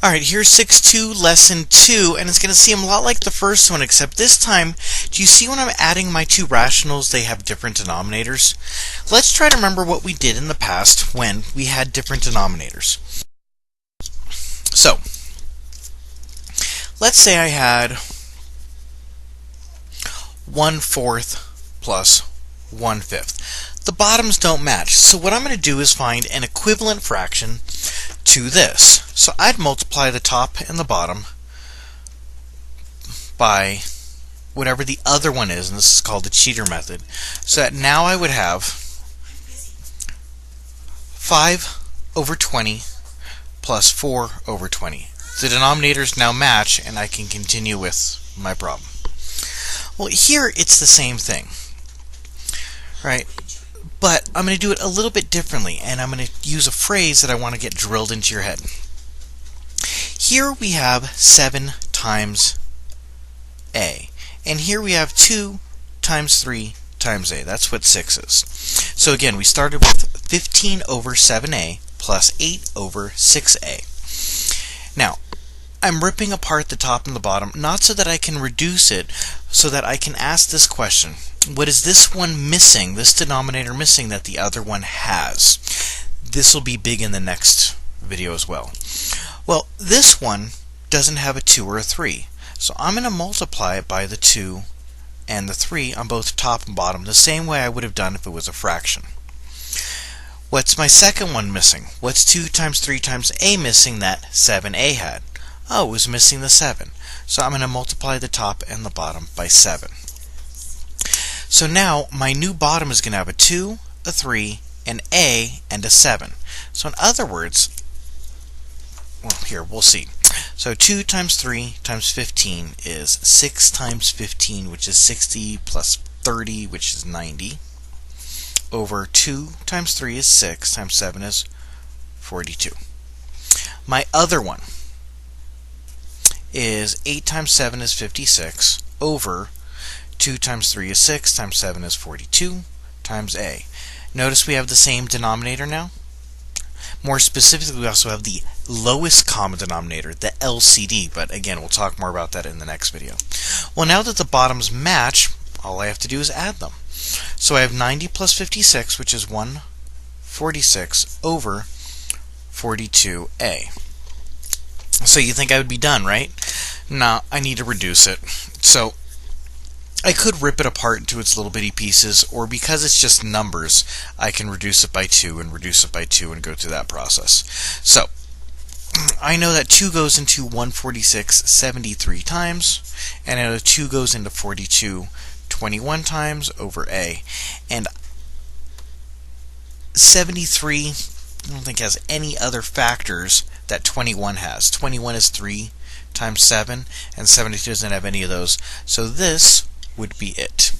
Alright, here's 6.2, lesson 2, and it's going to seem a lot like the first one, except this time, do you see when I'm adding my two rationals, they have different denominators? Let's try to remember what we did in the past when we had different denominators. So, let's say I had 1/4 plus 1/5. The bottoms don't match, so what I'm going to do is find an equivalent fraction to this. So I'd multiply the top and the bottom by whatever the other one is, and this is called the cheater method. So that now I would have 5/20 plus 4/20. The denominators now match, and I can continue with my problem. Well, here it's the same thing, right? But I'm going to do it a little bit differently, and I'm going to use a phrase that I want to get drilled into your head. Here we have 7 times a, and here we have 2 times 3 times a. That's what 6 is. So again, we started with 15 over 7a plus 8 over 6a. Now, I'm ripping apart the top and the bottom, not so that I can reduce it, so that I can ask this question. What is this one missing, this denominator missing that the other one has? This will be big in the next video as well. Well, this one doesn't have a 2 or a 3, so I'm going to multiply it by the 2 and the 3 on both top and bottom, the same way I would have done if it was a fraction. What's my second one missing? What's 2 times 3 times a missing that 7a had? Oh, it was missing the 7. So I'm going to multiply the top and the bottom by 7. So now my new bottom is going to have a 2, a 3, an a, and a 7. So in other words, well, here, we'll see. So 2 times 3 times 15 is 6 times 15, which is 60, plus 30, which is 90, over 2 times 3 is 6, times 7 is 42. My other one is 8 times 7 is 56, over 2 times 3 is 6, times 7 is 42, times a. Notice we have the same denominator now. More specifically, we also have the lowest common denominator, the LCD, but again, we'll talk more about that in the next video. Well, now that the bottoms match, all I have to do is add them. So I have 90 plus 56, which is 146, over 42a. So you think I would be done, right? No, I need to reduce it. So I could rip it apart into its little bitty pieces, or because it's just numbers, I can reduce it by 2 and reduce it by 2 and go through that process. So I know that 2 goes into 146 73 times, and I know 2 goes into 42 21 times over a. And 73 I don't think has any other factors that 21 has. 21 is 3 times 7, and 72 doesn't have any of those. So this would be it.